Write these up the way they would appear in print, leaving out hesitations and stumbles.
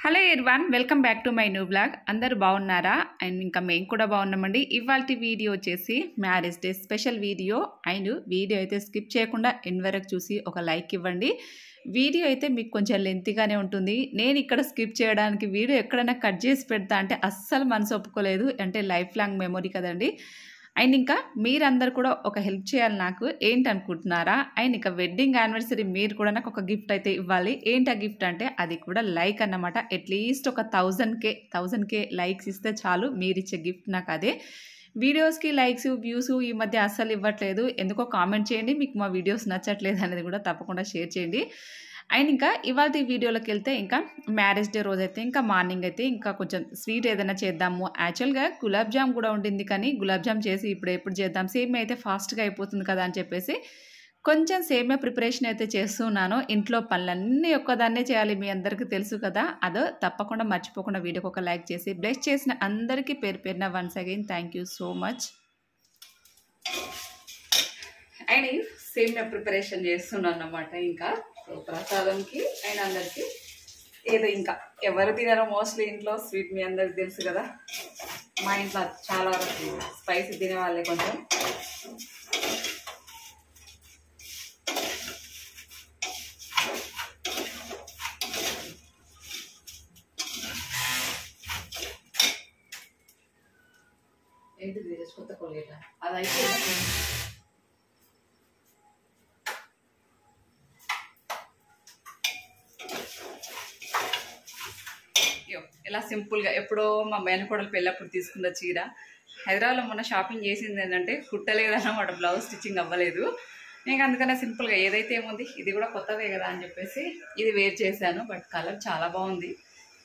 Hello everyone, welcome back to my new blog. అందరూ బాగున్నారా? And ఇంకా మేము కూడా బాగున్నామండి. ఇవాల్టి వీడియో వచ్చేసి marriage day special video. And video అయితే స్కిప్ చేయకుండా ఎండ్ వరకు చూసి ఒక లైక్ ఇవ్వండి. వీడియో అయితే మీకు కొంచెం లెంతీగానే ఉంటుంది. నేను ఇక్కడ స్కిప్ చేయడానికి వీడియో ఎక్కడైనా కట్ చేసి పెడతా అంటే అస్సలు మనసు ఒప్పుకోలేదు. అంటే లైఫ్ లాంగ్ మెమొరీ కదండి. అండ్ ఇంకా మీరందరూ కూడా ఒక హెల్ప్ చేయాలి. నాకు ఏంటనుకుంటున్నారా? అండ్ ఇంకా వెడ్డింగ్ యానివర్సరీ మీరు కూడా నాకు ఒక గిఫ్ట్ అయితే ఇవ్వాలి. ఏంటి ఆ గిఫ్ట్ అంటే అది కూడా లైక్ అన్నమాట. అట్లీస్ట్ ఒక 1000K లైక్స్ ఇస్తే చాలు. మీరిచ్చే గిఫ్ట్ నాకు అదే. వీడియోస్కి లైక్స్ వ్యూస్ ఈ మధ్య అస్సలు ఇవ్వట్లేదు. ఎందుకో కామెంట్ చేయండి. మీకు మా వీడియోస్ నచ్చట్లేదు అనేది కూడా తప్పకుండా షేర్ చేయండి. అండ్ ఇంకా ఇవాళ వీడియోలోకి వెళ్తే ఇంకా మ్యారేజ్ డే రోజైతే ఇంకా మార్నింగ్ అయితే ఇంకా కొంచెం స్వీట్ ఏదైనా చేద్దాము. యాక్చువల్గా గులాబ్ జామ్ కూడా ఉండింది, కానీ గులాబ్ జామ్ చేసి ఎప్పుడు చేద్దాం, సేమ్ అయితే ఫాస్ట్గా అయిపోతుంది కదా అని చెప్పేసి కొంచెం సేమే ప్రిపరేషన్ అయితే చేస్తున్నాను. ఇంట్లో పనులన్నీ ఒక్కదాన్నే చేయాలి, మీ అందరికీ తెలుసు కదా. అదో తప్పకుండా మర్చిపోకుండా వీడియోకి ఒక లైక్ చేసి బ్లెస్ చేసిన అందరికీ పేరు పేరున once again thank you so much. And సేమియా ప్రిపరేషన్ చేస్తున్నాను అన్నమాట. ఇంకా ప్రసాదంకి అండ్ అందరికి ఏదో ఇంకా ఎవరు తినారో మోస్ట్లీ ఇంట్లో స్వీట్ మీ అందరికి తెలుసు కదా. మా ఇంట్లో చాలా వరకు స్పైసీ తినే వాళ్ళే కొంచెం. ఏంటిది కొత్త కొలిగేట అదైతే ఇలా సింపుల్గా ఎప్పుడో మా మేనకోడలు పెళ్ళప్పుడు తీసుకున్న చీర హైదరాబాద్లో మొన్న షాపింగ్ చేసింది ఏంటంటే కుట్టలేదన్నమాట, బ్లౌజ్ స్టిచ్చింగ్ అవ్వలేదు. నేను అందుకనే సింపుల్గా ఏదైతే ఏముంది ఇది కూడా కొత్తదే కదా అని చెప్పేసి ఇది వేర్ చేశాను. బట్ కలర్ చాలా బాగుంది.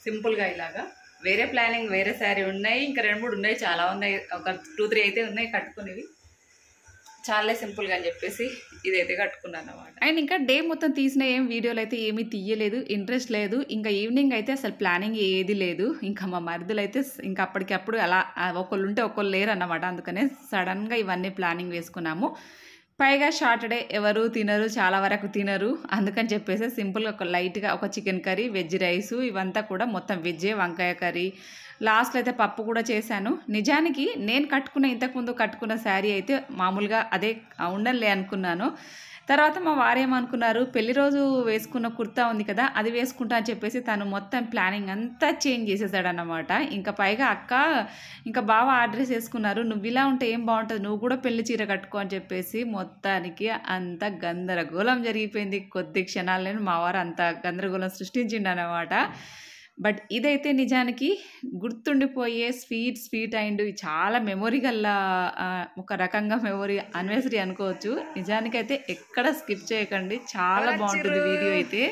సింపుల్గా ఇలాగా వేరే ప్లానింగ్ వేరే శారీ ఉన్నాయి, ఇంకా 2-3 ఉన్నాయి, చాలా ఉన్నాయి, ఒక 2-3 అయితే ఉన్నాయి కట్టుకునేవి. చాలా సింపుల్గా అని చెప్పేసి ఇదైతే కట్టుకున్నాను అన్నమాట. అండ్ ఇంకా డే మొత్తం తీసిన వీడియోలు అయితే ఏమీ తీయలేదు, ఇంట్రెస్ట్ లేదు. ఇంకా ఈవినింగ్ అయితే అసలు ప్లానింగ్ ఏది లేదు. ఇంకా మా మరుదులు అయితే ఇంకా అప్పటికప్పుడు అలా ఒకళ్ళు ఉంటే ఒకళ్ళు లేరు అన్నమాట. అందుకనే సడన్గా ఇవన్నీ ప్లానింగ్ వేసుకున్నాము. పైగా సాటర్డే ఎవరు తినరు, చాలా వరకు తినరు. అందుకని చెప్పేసి సింపుల్గా ఒక లైట్గా ఒక చికెన్ కర్రీ, వెజ్ రైసు, ఇవంతా కూడా మొత్తం వెజ్జే, వంకాయ కర్రీ, లాస్ట్లో అయితే పప్పు కూడా చేశాను. నిజానికి నేను ఇంతకుముందు కట్టుకున్న శారీ అయితే మామూలుగా అదే ఉండలే అనుకున్నాను. తర్వాత మా వారేమనుకున్నారు, పెళ్లి రోజు వేసుకున్న కుర్తా ఉంది కదా అది వేసుకుంటా అని చెప్పేసి తను మొత్తం ప్లానింగ్ అంతా చేంజ్ చేసేసాడన్నమాట. ఇంకా పైగా అక్క ఇంకా బాగా ఆర్డర్స్ వేసుకున్నారు, నువ్వు ఇలా ఉంటే ఏం బాగుంటుంది, నువ్వు కూడా పెళ్లి చీర కట్టుకో అని చెప్పేసి మొత్తానికి అంత గందరగోళం జరిగిపోయింది. కొద్ది క్షణాలను మా వారు అంత గందరగోళం సృష్టించిండు అన్నమాట. బట్ ఇదైతే నిజానికి గుర్తుండిపోయే స్వీట్ అండ్ చాలా మెమొరీ గల్ల ఒక రకంగా మెమొరీ యానివర్సరీ అనుకోవచ్చు. నిజానికైతే ఎక్కడ స్కిప్ చేయకండి, చాలా బాగుంటుంది వీడియో అయితే.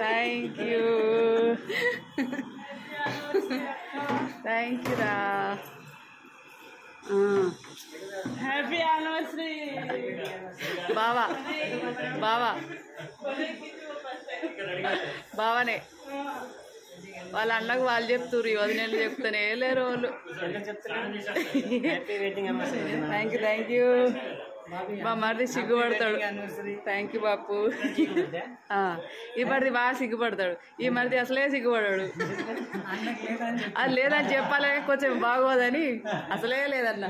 థ్యాంక్ యూ రా. హ్యాపీ యానివర్సరీ బావానే వాళ్ళ అన్నకు వాళ్ళు చెప్తున్నారు, వదినలు చెప్తానే లేరు వాళ్ళు. Thank you. మా మరిది సిగ్గుపడతాడు. థ్యాంక్ యూ బాపు. ఈ మరిది బాగా సిగ్గుపడతాడు, ఈ మరిది అసలే సిగ్గుపడాడు. అది లేదని చెప్పాలి కొంచెం బాగోదని అసలే లేదన్నా.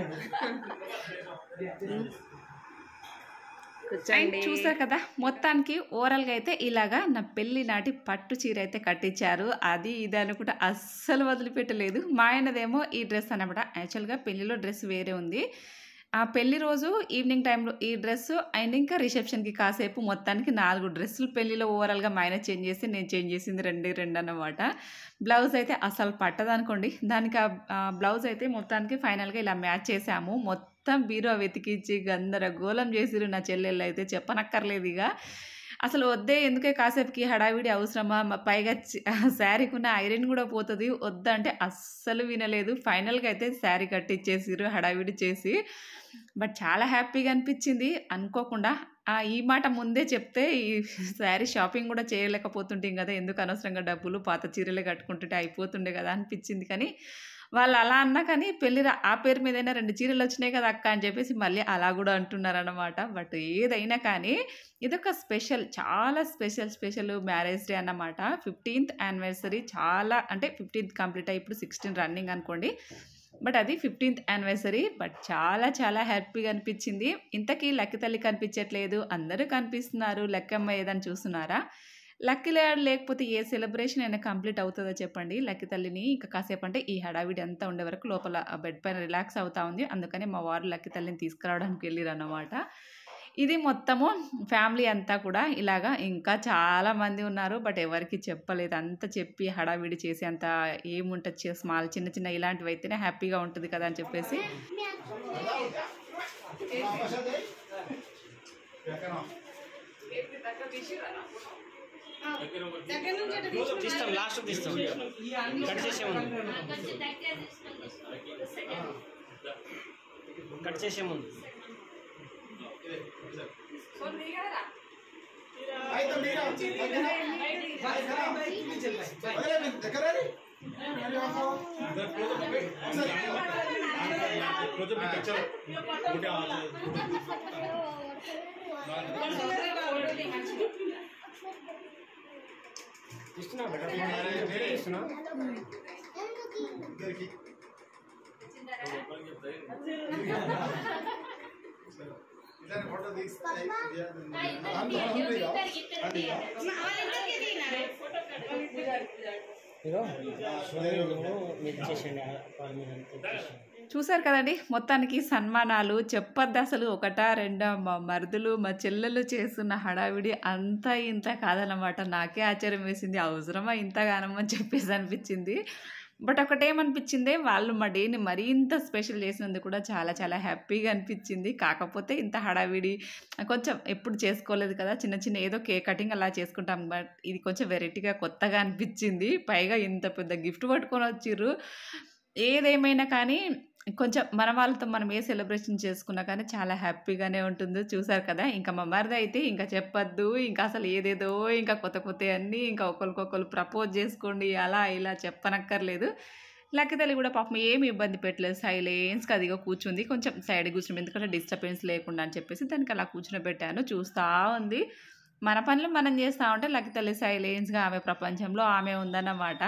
చూసారు కదా, మొత్తానికి ఓవరాల్గా అయితే ఇలాగా నా పెళ్లి నాటి పట్టు చీర అయితే కట్టించారు. అది ఇది అనుకుంటే అస్సలు వదిలిపెట్టలేదు. మా ఆయనదేమో ఈ డ్రెస్ అన్నమాట. యాక్చువల్గా పెళ్లిలో డ్రెస్ వేరే ఉంది. ఆ పెళ్లి రోజు ఈవినింగ్ టైంలో ఈ డ్రెస్ అండ్ ఇంకా రిసెప్షన్కి కాసేపు మొత్తానికి 4 డ్రెస్సులు పెళ్లిలో ఓవరాల్గా మా ఆయన చేంజ్ చేసి నేను చేంజ్ చేసింది 2 అన్నమాట. బ్లౌజ్ అయితే అసలు పట్టదనుకోండి. దానికి ఆ బ్లౌజ్ అయితే మొత్తానికి ఫైనల్గా ఇలా మ్యాచ్ చేసాము. మొత్తం బీరో వెతికించి గందరగోళం చేసిరు నా చెల్లెళ్ళు అయితే, చెప్పనక్కర్లేదు. ఇక అసలు వద్దే, ఎందుకే కాసేపుకి హడావిడి అవసరమా, పైగా శారీకున్న ఐరన్ కూడా పోతుంది, వద్దంటే అస్సలు వినలేదు. ఫైనల్గా అయితే శారీ కట్టించేసిరు హడావిడి చేసి. బట్ చాలా హ్యాపీగా అనిపించింది. అనుకోకుండా ఈ మాట ముందే చెప్తే ఈ శారీ షాపింగ్ కూడా చేయలేకపోతుంటాం కదా, ఎందుకు అనవసరంగా డబ్బులు, పాత చీరలే కట్టుకుంటుంటే అయిపోతుండే కదా అనిపించింది. కానీ వాళ్ళు అలా అన్నా కానీ ఆ పేరు మీదైనా 2 చీరలు వచ్చినాయి కదా అక్క అని చెప్పేసి మళ్ళీ అలా కూడా అంటున్నారనమాట. బట్ ఏదైనా కానీ ఇదొక స్పెషల్, చాలా స్పెషల్ మ్యారేజ్ డే అన్నమాట. 15th anniversary. చాలా అంటే 15th కంప్లీట్ అయ్యి ఇప్పుడు 16 రన్నింగ్ అనుకోండి. బట్ అది 15th యానివర్సరీ. బట్ చాలా హ్యాపీగా అనిపించింది. ఇంతకీ లక్కీ తల్లి కనిపించట్లేదు, అందరూ కనిపిస్తున్నారు. లక్కమ్మ ఏదని చూస్తున్నారా? లక్కీ లేకపోతే ఏ సెలబ్రేషన్ అయినా కంప్లీట్ అవుతుందో చెప్పండి. లక్కీ తల్లిని ఇంకా కాసేపు అంటే ఈ హడావిడి అంతా ఉండే వరకు లోపల బెడ్ పైన రిలాక్స్ అవుతా ఉంది. అందుకని మా వారు లక్కీ తల్లిని తీసుకురావడానికి వెళ్ళిరన్నమాట. ఇది మొత్తము ఫ్యామిలీ అంతా కూడా ఇలాగా ఇంకా చాలామంది ఉన్నారు. బట్ ఎవరికి చెప్పలేదు. అంత చెప్పి హడావిడి చేసి అంత ఏముంటుంది, స్మాల్ చిన్న ఇలాంటివి అయితేనే హ్యాపీగా ఉంటుంది కదా అని చెప్పేసి తీస్తాం, లాస్ట్ తీస్తాం, కట్ చేసే ముందు ఇస్తున్నా ఇస్తున్నా ఫోటో చూసారు కదండి. మొత్తానికి సన్మానాలు చెప్పొద్దు అసలు. ఒకటా రెండా మా మరుదులు మా చెల్లెలు చేస్తున్న హడావిడి అంతా ఇంత కాదనమాట. నాకే ఆశ్చర్యం వేసింది. అవసరమా ఇంతగానమని అని చెప్పేసి అనిపించింది. బట్ ఒకటేమనిపించింది, వాళ్ళు మా డేని మరీ ఇంత స్పెషల్ చేసినందుకు కూడా చాలా హ్యాపీగా అనిపించింది. కాకపోతే ఇంత హడావిడి కొంచెం ఎప్పుడు చేసుకోలేదు కదా, చిన్న ఏదో కేక్ కటింగ్ అలా చేసుకుంటాం. బట్ ఇది కొంచెం వెరైటీగా కొత్తగా అనిపించింది. పైగా ఇంత పెద్ద గిఫ్ట్ పట్టుకొని వచ్చిర్రు. ఏదేమైనా కానీ కొంచెం మన వాళ్ళతో మనం ఏ సెలబ్రేషన్ చేసుకున్నా కానీ చాలా హ్యాపీగానే ఉంటుంది. చూసారు కదా. ఇంకా మా మరిది అయితే ఇంకా చెప్పొద్దు, ఇంకా అసలు ఏదేదో ఇంకా కొత్త అన్నీ ఇంకా ఒకరికొకరు ప్రపోజ్ చేసుకోండి అలా ఇలా చెప్పనక్కర్లేదు. లక్కీ తల్లి కూడా పాపం ఏమి ఇబ్బంది పెట్టలేదు. సైలెన్స్గా అదిగా కూర్చుంది. కొంచెం సైడ్ కూర్చున్నాం ఎందుకంటే డిస్టర్బెన్స్ లేకుండా అని చెప్పేసి దానికి అలా కూర్చుని పెట్టాను. చూస్తూ ఉంది. మన పనులు మనం చేస్తూ ఉంటే లక్కీ తల్లి సైలెన్స్గా ఆమె ప్రపంచంలో ఆమె ఉందన్నమాట.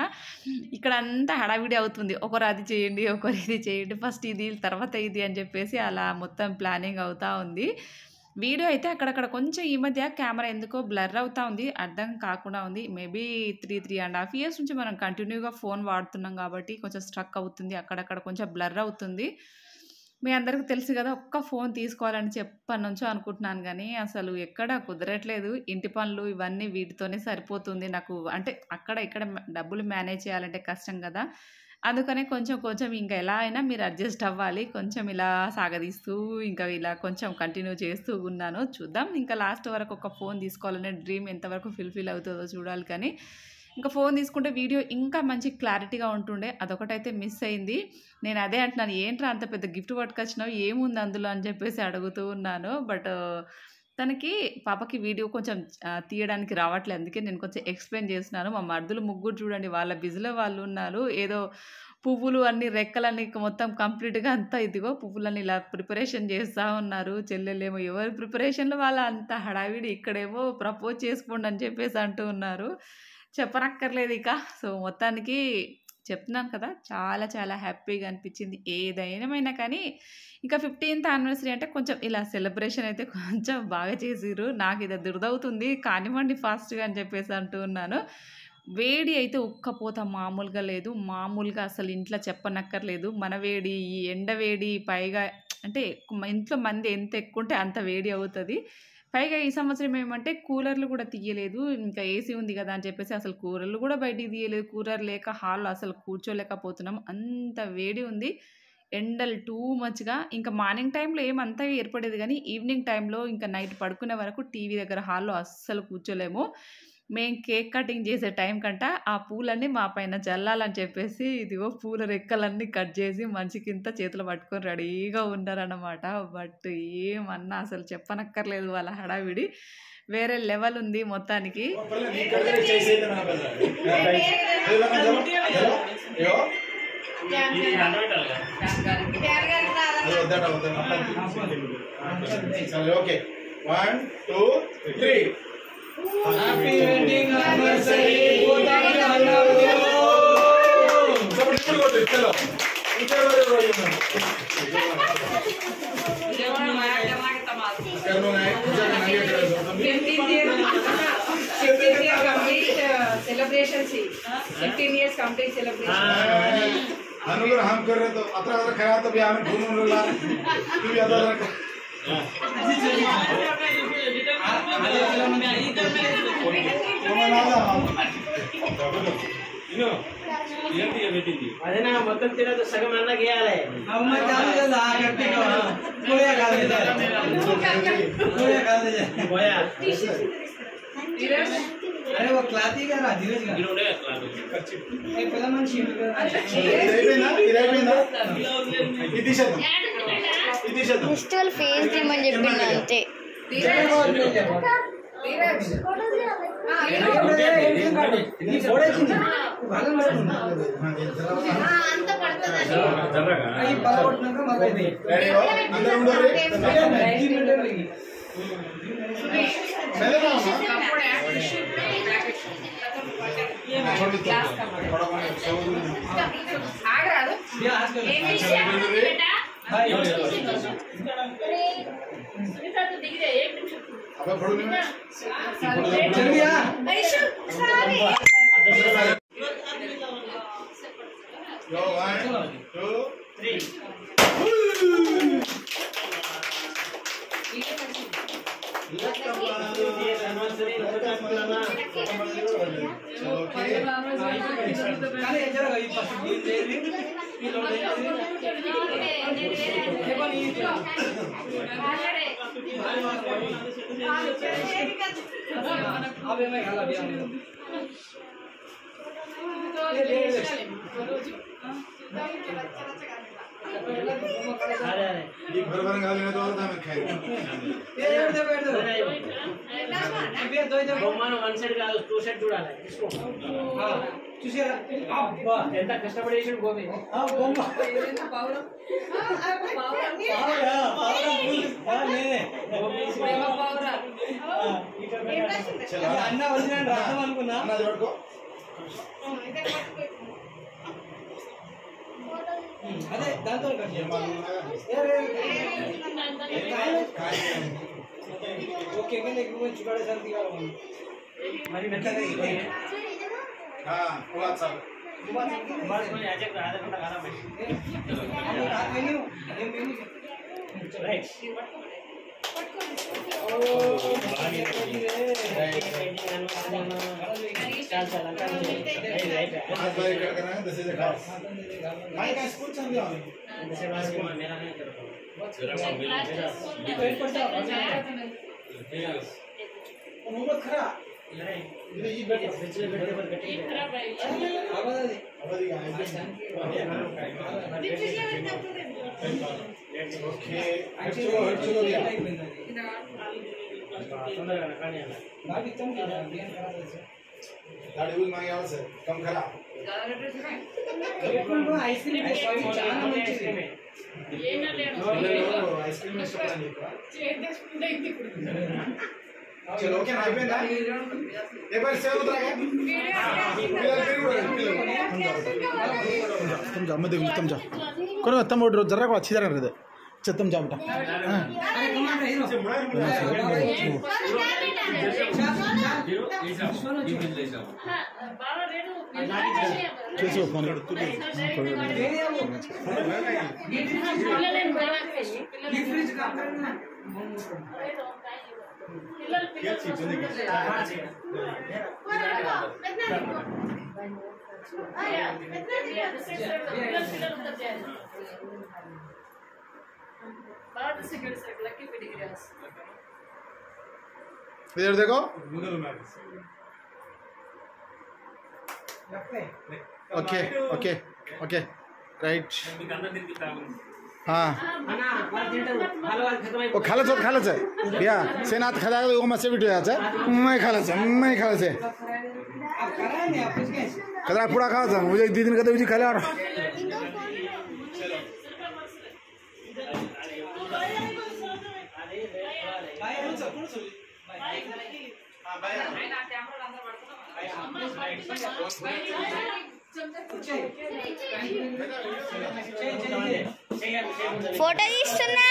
ఇక్కడ అంతా హడావిడి అవుతుంది. ఒకరు అది చేయండి, ఒకరు ఇది చేయండి, ఫస్ట్ ఇది తర్వాత ఇది అని చెప్పేసి అలా మొత్తం ప్లానింగ్ అవుతూ ఉంది. వీడియో అయితే అక్కడక్కడ కొంచెం ఈ మధ్య కెమెరా ఎందుకో బ్లర్ అవుతూ ఉంది, అర్థం కాకుండా ఉంది. మేబీ 3.5 years నుంచి మనం కంటిన్యూగా ఫోన్ వాడుతున్నాం కాబట్టి కొంచెం స్ట్రక్ అవుతుంది, అక్కడక్కడ కొంచెం బ్లర్ అవుతుంది. మీ అందరికీ తెలుసు కదా, ఒక్క ఫోన్ తీసుకోవాలని చెప్పని నుంచో అనుకుంటున్నాను కానీ అసలు ఎక్కడ కుదరట్లేదు. ఇంటి పనులు ఇవన్నీ వీటితోనే సరిపోతుంది నాకు. అంటే అక్కడ ఇక్కడ డబ్బులు మేనేజ్ చేయాలంటే కష్టం కదా. అందుకనే కొంచెం ఇంకా ఎలా అయినా మీరు అడ్జస్ట్ అవ్వాలి. కొంచెం ఇలా సాగదీస్తూ ఇంకా ఇలా కొంచెం కంటిన్యూ చేస్తూ ఉన్నాను. చూద్దాం ఇంకా లాస్ట్ వరకు ఒక ఫోన్ తీసుకోవాలనే డ్రీమ్ ఎంతవరకు ఫుల్ఫిల్ అవుతుందో చూడాలి. కానీ ఇంకా ఫోన్ తీసుకుంటే వీడియో ఇంకా మంచి క్లారిటీగా ఉంటుండే. అదొకటైతే మిస్ అయింది. నేను అదే అంటున్నాను, ఏంట్రా అంత పెద్ద గిఫ్ట్ పట్టుకొచ్చినావు, ఏముంది అందులో అని చెప్పేసి అడుగుతూ ఉన్నాను. బట్ తనకి పాపకి వీడియో కొంచెం తీయడానికి రావట్లేదు. అందుకే నేను కొంచెం ఎక్స్ప్లెయిన్ చేస్తున్నాను. మా మరుదులు ముగ్గురు చూడండి, వాళ్ళ బిజీలో వాళ్ళు ఉన్నారు. ఏదో పువ్వులు అన్ని రెక్కలన్నీ మొత్తం కంప్లీట్గా అంతా ఇదిగో పువ్వులన్నీ ఇలా ప్రిపరేషన్ చేస్తూ ఉన్నారు. చెల్లెలేమో ఎవరి ప్రిపరేషన్లో వాళ్ళ అంత హడావిడి. ఇక్కడేమో ప్రపోజ్ చేసుకోండి అని చెప్పేసి అంటూ ఉన్నారు. చెప్పనక్కర్లేదు ఇక. సో మొత్తానికి చెప్తున్నాను కదా, చాలా హ్యాపీగా అనిపించింది. ఏదైనా కానీ ఇంకా 15th యానివర్సరీ అంటే కొంచెం ఇలా సెలబ్రేషన్ అయితే కొంచెం బాగా చేసిర్రు. నాకు ఇది దురదవుతుంది, కానివ్వండి ఫాస్ట్గా అని చెప్పేసి అంటూ ఉన్నాను. వేడి అయితే ఉక్కపోత మామూలుగా లేదు. మామూలుగా అసలు ఇంట్లో చెప్పనక్కర్లేదు. మన వేడి, ఈ ఎండ వేడి, పైగా అంటే ఇంట్లో మంది ఎంత ఎక్కువ ఉంటే అంత వేడి అవుతుంది. పైగా ఈ సంవత్సరం ఏమంటే కూలర్లు కూడా తీయలేదు. ఇంకా ఏసీ ఉంది కదా అని చెప్పేసి అసలు కూలర్లు కూడా బయటికి తీయలేదు. కూలర్ లేక హాల్లో అసలు కూర్చోలేకపోతున్నాం, అంత వేడి ఉంది. ఎండలు టూ మచ్గా. ఇంకా మార్నింగ్ టైంలో ఏమంతగా ఏర్పడేది కానీ ఈవినింగ్ టైంలో ఇంకా నైట్ పడుకునే వరకు టీవీ దగ్గర హాల్లో అస్సలు కూర్చోలేము. మేము కేక్ కటింగ్ చేసే టైం కంట ఆ పూలన్నీ మా పైన జల్లాలని చెప్పేసి ఇదిగో పూల రెక్కలన్నీ కట్ చేసి మనిషికింత చేతులు పట్టుకొని రెడీగా ఉన్నారన్నమాట. బట్ ఏమన్నా అసలు చెప్పనక్కర్లేదు, వాళ్ళ హడావిడి వేరే లెవెల్ ఉంది మొత్తానికి. ఓకే 1 2 3 హ్యాపీ వెడ్డింగ్ యానివర్సరీ చలో celebration see 15 years complete celebration अनुगर हम कर रहे तो अത്ര अतर खया तो भी हमें घूम रहा तू भी अतर అదే నా మొత్తం తినదు సగం అన్న గేయాలి అమ్మ చాలు కదా గట్టిగా పోయా కాదు పోయా अरे वो क्लाथ ही करा धीरज का ఇనుండే క్లాత్ ये पहला मन शीट జస్ట్ వాళ్ళ ఫేస్ తీయమని చెప్పింది అంతే. బొమ్మను వన్ సైడ్ కాదు టూ సైడ్ చూడాలి చూసారా అబ్బా ఎంత కష్టపడేసి గోపి అన్న వచ్చిన రాద్దాం అనుకున్నా అదే దాంతో ఓకే ఎక్కువ చూపడేసరికి మరి మెత్తగా कम खरा ఐస్ క్రీమ్ చాలా మంచిది ఐస్ క్రీమ్ चलो ओके ना అయిపోయిందా एक बार सेव उतरा गया तुम जा मत तुम जा करो तुम और जरा को अच्छी तरह रहे अच्छा तुम जा बेटा अरे कमांड हीरो कैसे फोन तू फ्रिज काम करना इधर देखो ओके ओके ओके राइट हाँ वो खाला है या सेनात खा वो मसे बिट जाए मैं खाला से आप करा नहीं आप कुछ कैसे कदरा पूरा खा मुझे 2 दिन का तो खाला ఫోటో తీస్తున్నా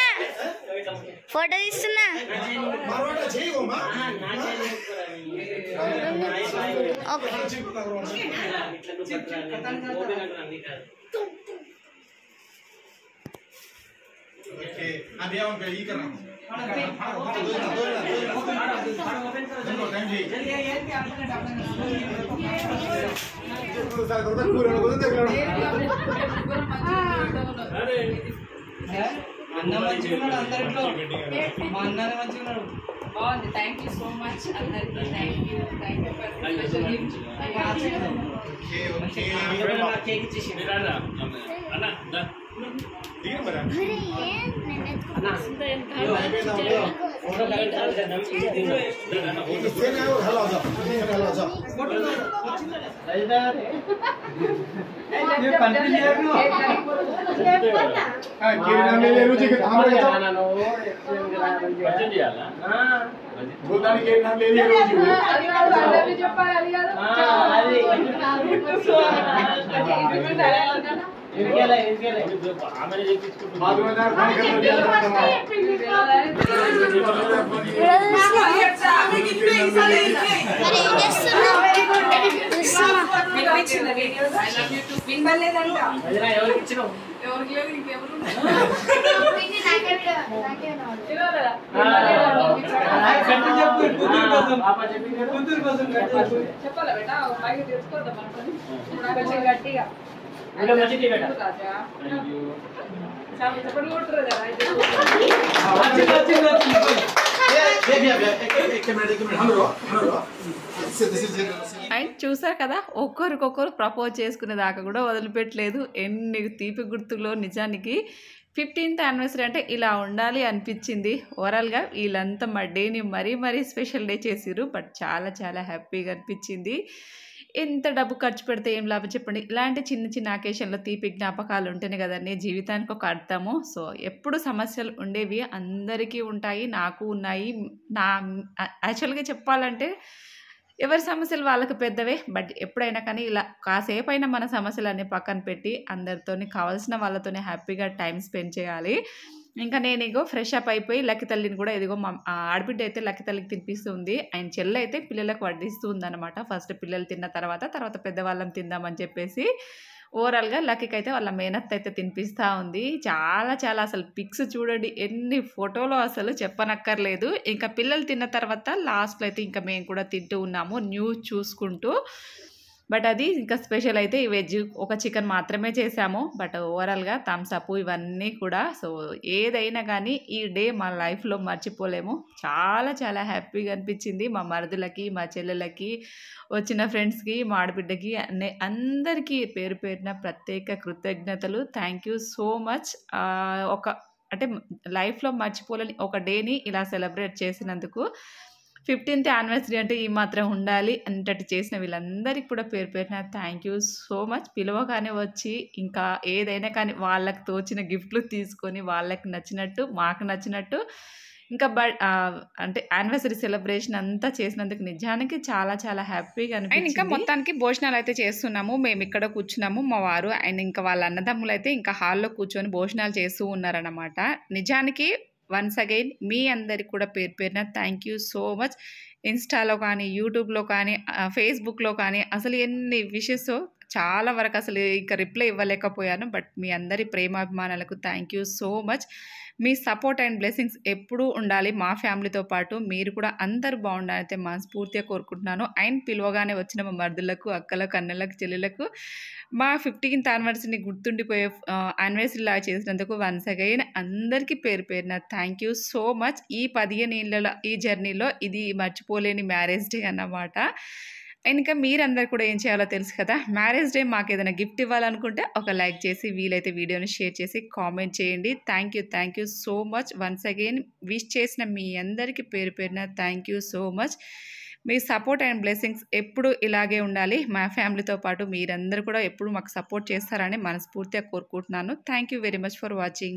ఓకే अभी हम ये कर रहे हैं అన్న మంచిగున్నాడు అందరిలో మా అన్ననే మంచిగున్నాడు బాగుంది. థ్యాంక్ యూ సో మచ్ అందరికీ. Thank you for special gift. Cake ఇచ్చేసి చెప్పాలా బేటా బాగా తెలుసుకోవద్దాం కొంచెం గట్టిగా చెప్పండి కొట్టురు కదా అండ్ చూసారు కదా ఒక్కరికొకరు ప్రపోజ్ చేసుకునే దాకా కూడా వదిలిపెట్టలేదు. ఎన్ని తీపి గుర్తుల్లో నిజానికి 15th యానివర్సరీ అంటే ఇలా ఉండాలి అనిపించింది. ఓవరాల్గా వీళ్ళంతా మా డేని మరీ స్పెషల్ డే చేసిర్రు. బట్ చాలా చాలా హ్యాపీగా అనిపించింది. ఎంత డబ్బు ఖర్చు పెడితే ఏం లాభం చెప్పండి. ఇలాంటి చిన్న అకేషన్లో తీపి జ్ఞాపకాలు ఉంటేనే కదండి జీవితానికి ఒక అర్థము. సో ఎప్పుడు సమస్యలు ఉండేవి అందరికీ ఉంటాయి, నాకు ఉన్నాయి. యాక్చువల్గా చెప్పాలంటే ఎవరి సమస్యలు వాళ్ళకి పెద్దవే. బట్ ఎప్పుడైనా కానీ ఇలా కాసేపైనా మన సమస్యలన్నీ పక్కన పెట్టి అందరితోని కావాల్సిన వాళ్ళతోనే హ్యాపీగా టైం స్పెండ్ చేయాలి. ఇంకా నేను ఇగో ఫ్రెష్ అప్ అయిపోయి లక్కీ తల్లిని కూడా ఇదిగో మా ఆడబిడ్డ అయితే లక్కీ తల్లికి తినిపిస్తుంది. ఆయన చెల్లె అయితే పిల్లలకు వడ్డిస్తూ ఉందన్నమాట. ఫస్ట్ పిల్లలు తిన్న తర్వాత పెద్దవాళ్ళని తిందామని చెప్పేసి ఓవరాల్గా లక్కీకి అయితే వాళ్ళ మేనత్త అయితే తినిపిస్తూ ఉంది. చాలా అసలు పిక్స్ చూడండి ఎన్ని ఫోటోలు అసలు చెప్పనక్కర్లేదు. ఇంకా పిల్లలు తిన్న తర్వాత లాస్ట్లో అయితే ఇంకా మేము కూడా తింటూ ఉన్నాము న్యూస్ చూసుకుంటూ. బట్ అది ఇంకా స్పెషల్ అయితే ఈ వెజ్ ఒక చికెన్ మాత్రమే చేసాము. బట్ ఓవరాల్గా థమ్స్ అప్ ఇవన్నీ కూడా. సో ఏదైనా కానీ ఈ డే మా లైఫ్లో మర్చిపోలేము. చాలా హ్యాపీగా అనిపించింది. మా మరుదులకి, మా చెల్లెలకి, వచ్చిన ఫ్రెండ్స్కి, మా ఆడబిడ్డకి అందరికీ పేరున ప్రత్యేక కృతజ్ఞతలు. Thank you so much. అంటే లైఫ్లో మర్చిపోలేని ఒక డేని ఇలా సెలబ్రేట్ చేసినందుకు. 15th యానివర్సరీ అంటే ఈ మాత్రం ఉండాలి అంతటి చేసిన వీళ్ళందరికీ కూడా పేరున థ్యాంక్ యూ సో మచ్. పిలవగానే వచ్చి ఇంకా ఏదైనా కానీ వాళ్ళకి తోచిన గిఫ్ట్లు తీసుకొని వాళ్ళకి నచ్చినట్టు మాకు నచ్చినట్టు ఇంకా అంటే యానివర్సరీ సెలబ్రేషన్ అంతా చేసినందుకు నిజానికి చాలా హ్యాపీగా అనిపించింది. ఇంకా మొత్తానికి భోజనాలు అయితే చేస్తున్నాము. మేము ఇక్కడ కూర్చున్నాము, మా వారు అండ్ ఇంకా వాళ్ళ అన్నదమ్ములు అయితే ఇంకా హాల్లో కూర్చొని భోజనాలు చేస్తూ ఉన్నారన్నమాట. నిజానికి వన్స్ అగైన్ మీ అందరికి కూడా పేరున థ్యాంక్ యూ సో మచ్. ఇన్స్టాలో కానీ, యూట్యూబ్లో కానీ, ఫేస్బుక్లో కానీ అసలు ఎన్ని విషెస్ చాలా వరకు అసలు ఇంకా రిప్లై ఇవ్వలేకపోయాను. బట్ మీ అందరి ప్రేమాభిమానాలకు థ్యాంక్ యూ సో మచ్. మీ సపోర్ట్ అండ్ బ్లెస్సింగ్స్ ఎప్పుడూ ఉండాలి మా ఫ్యామిలీతో పాటు. మీరు కూడా అందరూ బాగుండాలైతే మనస్ఫూర్తిగా కోరుకుంటున్నాను. అండ్ పిలవగానే వచ్చిన మా మర్దులకు, అక్కలకు, అన్నలకు, చెల్లెలకు మా 15th యానివర్సరీని గుర్తుండిపోయే యానివర్సరీ లాగా చేసినందుకు వన్స్ అగైన్ అందరికీ పేరున థ్యాంక్ యూ సో మచ్. ఈ 15 ఏళ్ళ ఈ జర్నీలో ఇది మర్చిపోలేని మ్యారేజ్ డే అన్నమాట. ఇంకా మీరందరూ కూడా ఏం చేయాలో తెలుసు కదా. మ్యారేజ్ డే మాకు ఏదైనా గిఫ్ట్ ఇవ్వాలనుకుంటే ఒక లైక్ చేసి, వీలైతే వీడియోని షేర్ చేసి కామెంట్ చేయండి. Thank you so much. Once again wish చేసిన మీ అందరికీ పేరున థ్యాంక్ యూ సో మచ్. మీ సపోర్ట్ అండ్ బ్లెస్సింగ్స్ ఎప్పుడు ఇలాగే ఉండాలి. మా ఫ్యామిలీతో పాటు మీరందరూ కూడా ఎప్పుడు మాకు సపోర్ట్ చేస్తారని మనస్ఫూర్తిగా కోరుకుంటున్నాను. Thank you very much for watching.